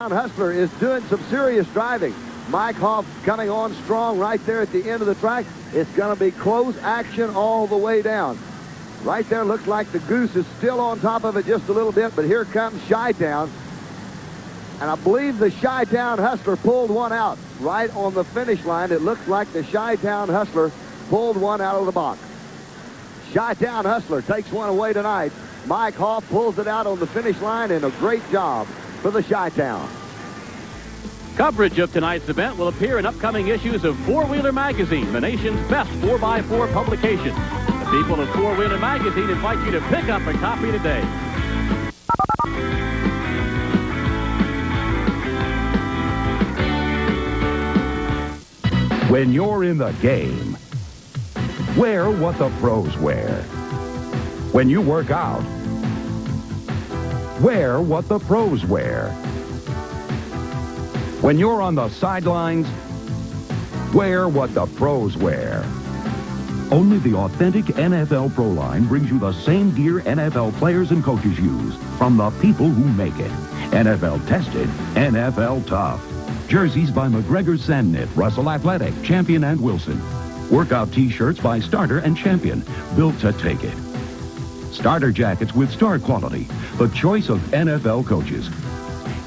Hustler is doing some serious driving. Mike Hoff coming on strong right there at the end of the track. It's going to be close action all the way down. Right there looks like the Goose is still on top of it just a little bit, but here comes Chi-Town. And I believe the Chi-Town Hustler pulled one out right on the finish line. It looks like the Chi-Town Hustler pulled one out of the box. Chi-Town Hustler takes one away tonight. Mike Hoff pulls it out on the finish line, and a great job for the Chi-Town. Coverage of tonight's event will appear in upcoming issues of Four Wheeler Magazine, the nation's best 4x4 publication. The people of Four Wheeler Magazine invite you to pick up a copy today. When you're in the game, wear what the pros wear. When you work out, wear what the pros wear. When you're on the sidelines, wear what the pros wear. Only the authentic NFL Pro line brings you the same gear NFL players and coaches use from the people who make it. NFL tested, NFL tough. Jerseys by McGregor Sandknit, Russell Athletic, Champion and Wilson. Workout t-shirts by Starter and Champion, built to take it. Starter jackets with star quality, the choice of NFL coaches.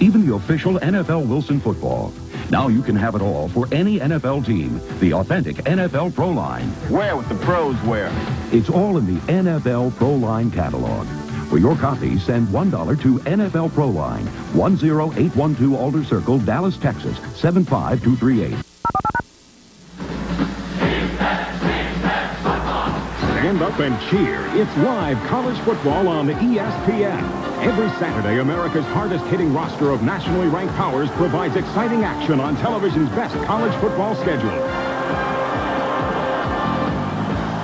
Even the official NFL Wilson football. Now you can have it all for any NFL team. The authentic NFL Pro line. Wear what the pros wear. It's all in the NFL Pro line catalog. For your copy, send $1 to NFL Pro line, 10812 Alder Circle, Dallas, Texas, 75238. Stand up and cheer. It's live college football on ESPN. Every Saturday, America's hardest-hitting roster of nationally ranked powers provides exciting action on television's best college football schedule.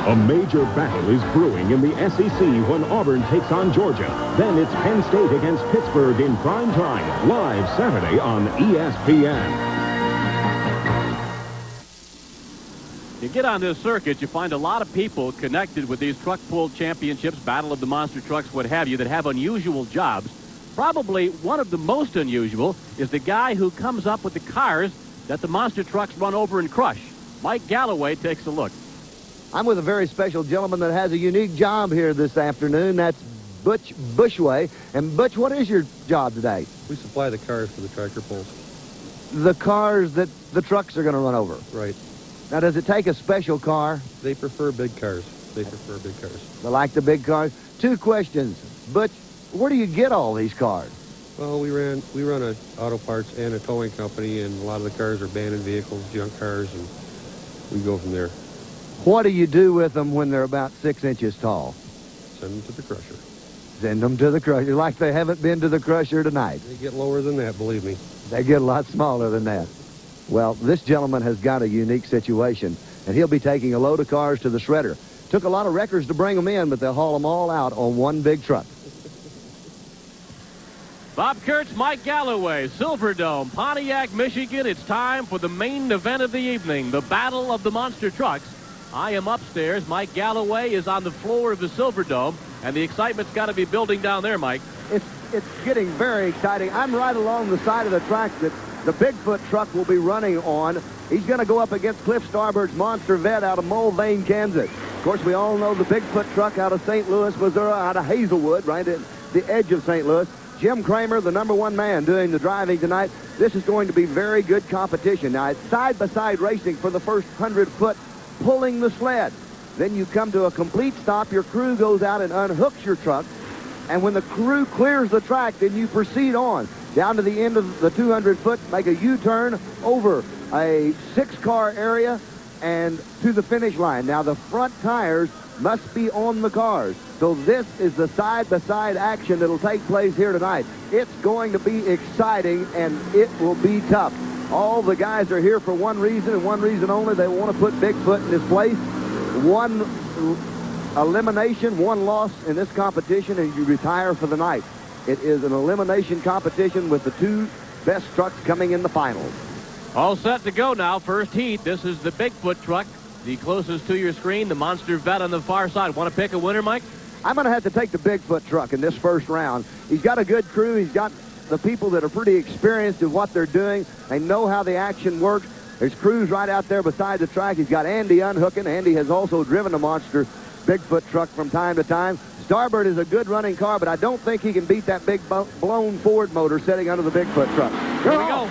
A major battle is brewing in the SEC when Auburn takes on Georgia. Then it's Penn State against Pittsburgh in prime time, live Saturday on ESPN. You get on this circuit, you find a lot of people connected with these truck pull championships, Battle of the Monster Trucks, what have you, that have unusual jobs. Probably one of the most unusual is the guy who comes up with the cars that the monster trucks run over and crush. Mike Galloway takes a look. I'm with a very special gentleman that has a unique job here this afternoon. That's Butch Bushway. And Butch, what is your job today? We supply the cars for the tractor pulls. The cars that the trucks are going to run over. Right. Now, does it take a special car? They prefer big cars. They like the big cars. Two questions. Butch, where do you get all these cars? Well, we run a auto parts and a towing company, and a lot of the cars are abandoned vehicles, junk cars, and we go from there. What do you do with them when they're about 6 inches tall? Send them to the crusher. Send them to the crusher, like they haven't been to the crusher tonight. They get lower than that, believe me. They get a lot smaller than that. Well, this gentleman has got a unique situation, and he'll be taking a load of cars to the shredder. Took a lot of wreckers to bring them in, but they'll haul them all out on one big truck. Bob Kurtz, Mike Galloway, Silverdome, Pontiac, Michigan. It's time for the main event of the evening, the Battle of the Monster Trucks. I am upstairs. Mike Galloway is on the floor of the Silverdome, and the excitement's got to be building down there, Mike. It's getting very exciting. I'm right along the side of the track that the Bigfoot truck will be running on. He's going to go up against Cliff Starbird's Monster Vet out of Mulvane, Kansas. Of course, we all know the Bigfoot truck out of St. Louis, Missouri, out of Hazelwood, right at the edge of St. Louis. Jim Kramer, the #1 man doing the driving tonight. This is going to be very good competition. Now, it's side-by-side racing for the first 100 foot, pulling the sled. Then you come to a complete stop. Your crew goes out and unhooks your truck. And when the crew clears the track, then you proceed on down to the end of the 200 foot, make a U-turn over a 6-car area and to the finish line. Now, the front tires must be on the cars. So this is the side-by-side action that'll take place here tonight. It's going to be exciting, and it will be tough. All the guys are here for one reason and one reason only. They want to put Bigfoot in his place. One elimination, one loss in this competition, and you retire for the night. It is an elimination competition with the two best trucks coming in the finals. All set to go now. First heat. This is the Bigfoot truck, the closest to your screen, the Monster Vet on the far side. Want to pick a winner, Mike? I'm going to have to take the Bigfoot truck in this first round. He's got a good crew. He's got the people that are pretty experienced in what they're doing. They know how the action works. There's crews right out there beside the track. He's got Andy unhooking. Andy has also driven a monster Bigfoot truck from time to time. Starbird is a good running car, but I don't think he can beat that big blown Ford motor sitting under the Bigfoot truck. Here we go.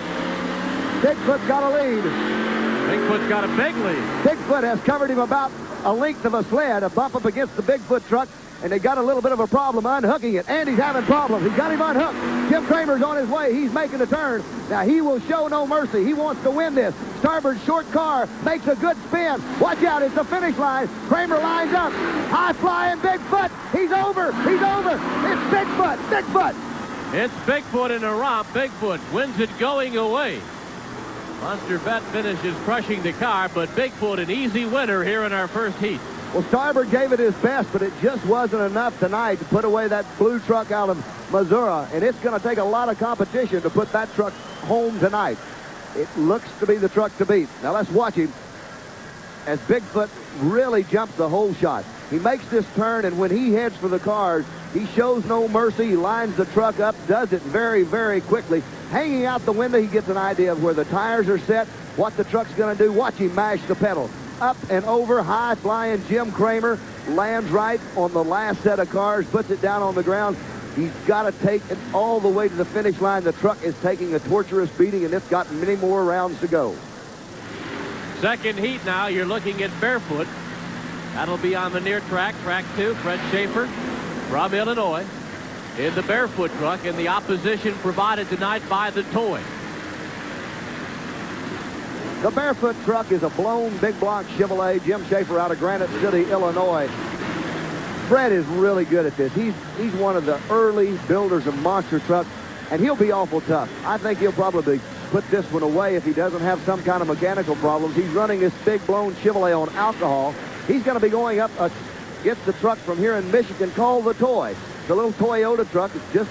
Bigfoot's got a lead. Bigfoot's got a big lead. Bigfoot has covered him about a length of a sled, a bump up against the Bigfoot truck, and they got a little bit of a problem unhooking it. Andy's having problems. He's got him unhooked. Jim Kramer's on his way. He's making a turn. Now, he will show no mercy. He wants to win this. Starbird's short car makes a good spin. Watch out. It's the finish line. Kramer lines up. High-flying Bigfoot. He's over. He's over. It's Bigfoot. Bigfoot. It's Bigfoot in a romp. Bigfoot wins it going away. Monster Vet finishes crushing the car, but Bigfoot an easy winner here in our first heat. Well, Starbird gave it his best, but it just wasn't enough tonight to put away that blue truck out of Missouri, and it's going to take a lot of competition to put that truck home tonight. It looks to be the truck to beat. Now let's watch him as Bigfoot really jumps the hole shot. He makes this turn, and when he heads for the cars, he shows no mercy. He lines the truck up, does it very, very quickly. Hanging out the window, he gets an idea of where the tires are set, what the truck's going to do. Watch him mash the pedal. Up and over, high-flying Jim Kramer lands right on the last set of cars, puts it down on the ground. He's got to take it all the way to the finish line. The truck is taking a torturous beating, and it's got many more rounds to go. Second heat now, you're looking at Barefoot. That'll be on the near track, track 2. Fred Schaefer from Illinois in the Barefoot truck, and the opposition provided tonight by the Toy. The Barefoot truck is a blown big block Chevrolet. Jim Schaefer out of Granite City, Illinois. Fred is really good at this. He's one of the early builders of monster trucks, and he'll be awful tough. I think he'll probably put this one away if he doesn't have some kind of mechanical problems. He's running this big blown Chevrolet on alcohol. He's going to be going up against the truck from here in Michigan called the Toy. The little Toyota truck that just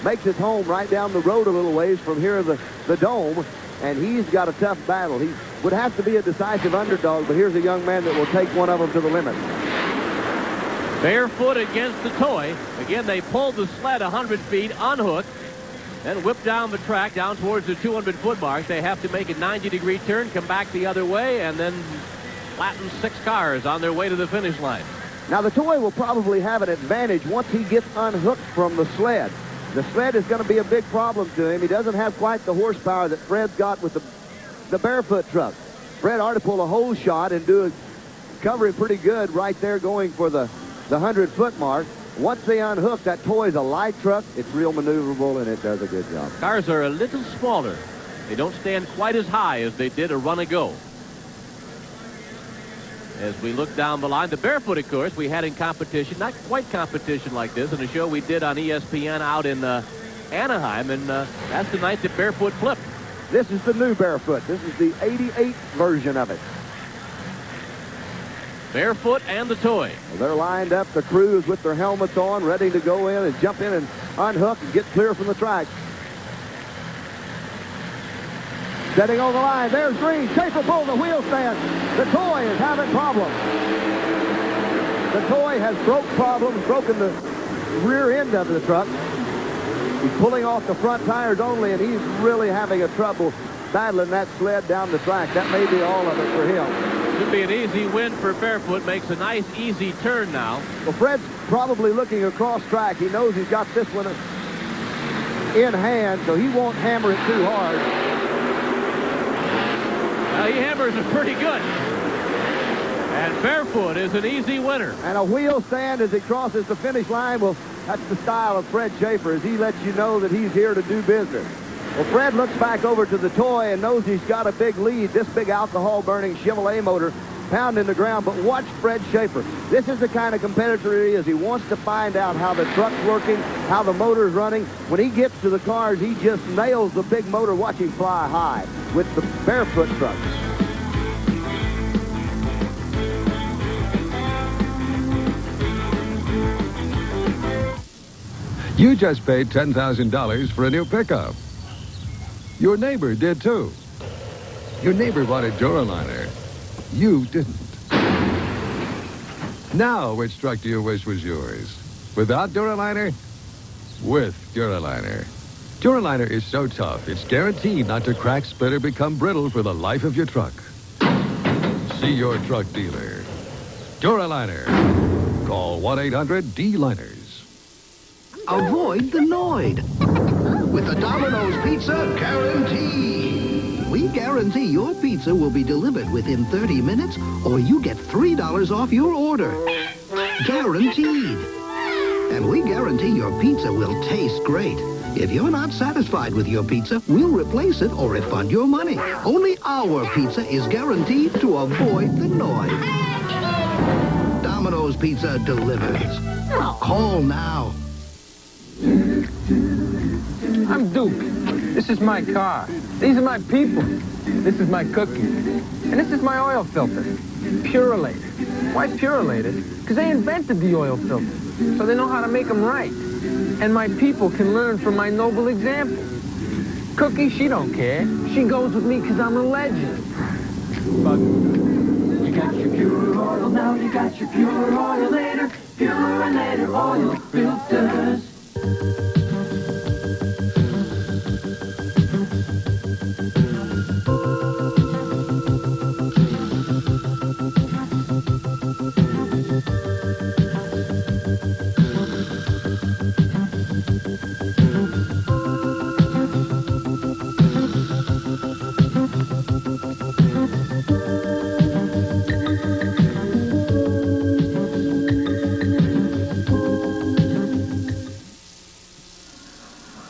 makes its home right down the road a little ways from here, the Dome. And he's got a tough battle. He would have to be a decisive underdog, but here's a young man that will take one of them to the limit. Barefoot against the Toy. Again, they pulled the sled 100 feet, unhooked, then whipped down the track down towards the 200-foot mark. They have to make a 90-degree turn, come back the other way, and then flatten 6 cars on their way to the finish line. Now, the Toy will probably have an advantage once he gets unhooked from the sled. The sled is going to be a big problem to him. He doesn't have quite the horsepower that Fred's got with the Barefoot truck. Fred ought to pull a hole shot and cover it pretty good right there going for the 100-foot mark. Once they unhook, that Toy's a light truck. It's real maneuverable, and it does a good job. Cars are a little smaller. They don't stand quite as high as they did a run ago. As we look down the line, the Barefoot, of course, we had in competition, not quite competition like this, in a show we did on ESPN out in Anaheim, and that's the night that Barefoot flipped. This is the new Barefoot. This is the 88 version of it. Barefoot and the Toy. Well, they're lined up, the crews with their helmets on, ready to go in and jump in and unhook and get clear from the track. Setting on the line, there's Green. Schaefer pulled the wheel stand. The Toy is having problems. The Toy has broken the rear end of the truck. He's pulling off the front tires only, and he's really having a trouble battling that sled down the track. That may be all of it for him. Should be an easy win for Barefoot. Makes a nice, easy turn now. Well, Fred's probably looking across track. He knows he's got this one in hand, so he won't hammer it too hard. He hammers it pretty good. And Barefoot is an easy winner. And a wheel stand as he crosses the finish line. Well, that's the style of Fred Schaefer, as he lets you know that he's here to do business. Well, Fred looks back over to the Toy and knows he's got a big lead. This big alcohol-burning Chevrolet motor pounding the ground. But watch Fred Schaefer. This is the kind of competitor he is. He wants to find out how the truck's working, how the motor's running. When he gets to the cars, he just nails the big motor. Watch him fly high with the Barefoot truck. You just paid $10,000 for a new pickup. Your neighbor did too. Your neighbor bought a Duraliner. You didn't. Now, which truck do you wish was yours? Without Duraliner? With Duraliner. Duraliner is so tough, it's guaranteed not to crack, split, or become brittle for the life of your truck. See your truck dealer. Duraliner. Call 1-800-D-Liners. Avoid the Noid with the Domino's Pizza Guarantee. We guarantee your pizza will be delivered within 30 minutes or you get $3 off your order. Guaranteed. And we guarantee your pizza will taste great. If you're not satisfied with your pizza, we'll replace it or refund your money. Only our pizza is guaranteed to avoid the noise. Domino's Pizza delivers. Call now. I'm Duke. This is my car. These are my people. This is my cookie. And this is my oil filter. Purelated. Why purelated? Because they invented the oil filter. So they know how to make them right. And my people can learn from my noble example. Cookie, she don't care. She goes with me because I'm a legend. But you got your pure oil now, you got your pure oil later. Purelated oil filters.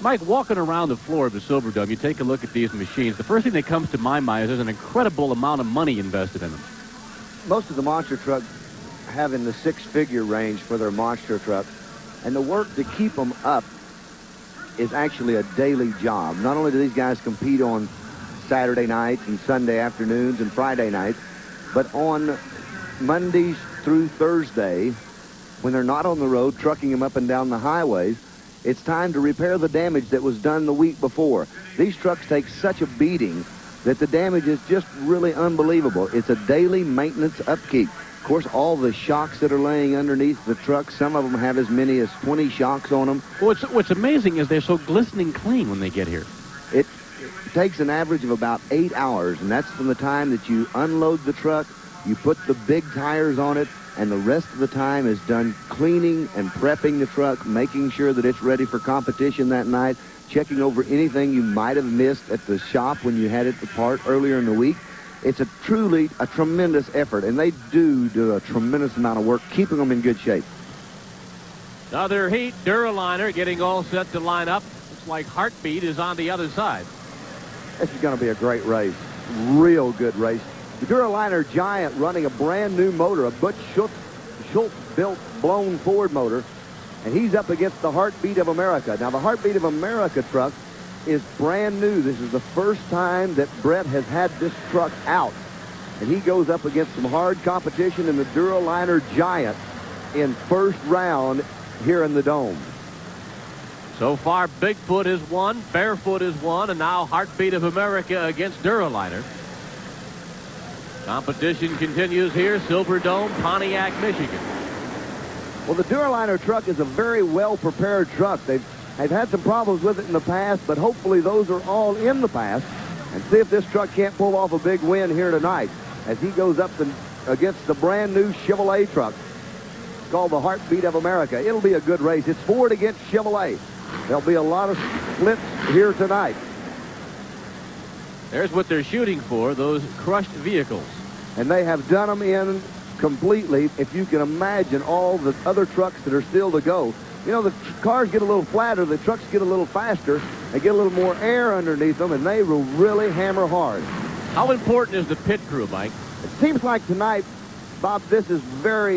Mike, walking around the floor of the Silverdome, you take a look at these machines. The first thing that comes to my mind is there's an incredible amount of money invested in them. Most of the monster trucks have in the six-figure range for their monster trucks, and the work to keep them up is actually a daily job. Not only do these guys compete on Saturday nights and Sunday afternoons and Friday nights, but on Mondays through Thursday, when they're not on the road trucking them up and down the highways, it's time to repair the damage that was done the week before. These trucks take such a beating that the damage is just really unbelievable. It's a daily maintenance upkeep. Of course, all the shocks that are laying underneath the truck, some of them have as many as 20 shocks on them. What's amazing is they're so glistening clean when they get here. It takes an average of about 8 hours, and that's from the time that you unload the truck, you put the big tires on it, and the rest of the time is done cleaning and prepping the truck, making sure that it's ready for competition that night, checking over anything you might have missed at the shop when you had it apart earlier in the week. It's truly a tremendous effort, and they do a tremendous amount of work keeping them in good shape. Another heat, Duraliner getting all set to line up. Looks like Heartbeat is on the other side. This is going to be a great race. Real good race. The Duraliner Giant running a brand new motor, a Butch Schultz built blown Ford motor, and he's up against the Heartbeat of America. Now, the Heartbeat of America truck is brand new. This is the first time that Brett has had this truck out, and he goes up against some hard competition in the Duraliner Giant in first round here in the Dome. So far, Bigfoot has won, Barefoot has won, and now Heartbeat of America against Duraliner. Competition continues here, Silverdome, Pontiac, Michigan. Well, the Duraliner truck is a very well-prepared truck. They've had some problems with it in the past, but hopefully those are all in the past. And see if this truck can't pull off a big win here tonight as he goes up against the brand-new Chevrolet truck. It's called the Heartbeat of America. It'll be a good race. It's Ford against Chevrolet. There'll be a lot of splits here tonight. There's what they're shooting for, those crushed vehicles. And they have done them in completely. If you can imagine all the other trucks that are still to go. You know, the cars get a little flatter, the trucks get a little faster, they get a little more air underneath them, and they will really hammer hard. How important is the pit crew, Mike? It seems like tonight, Bob, this is very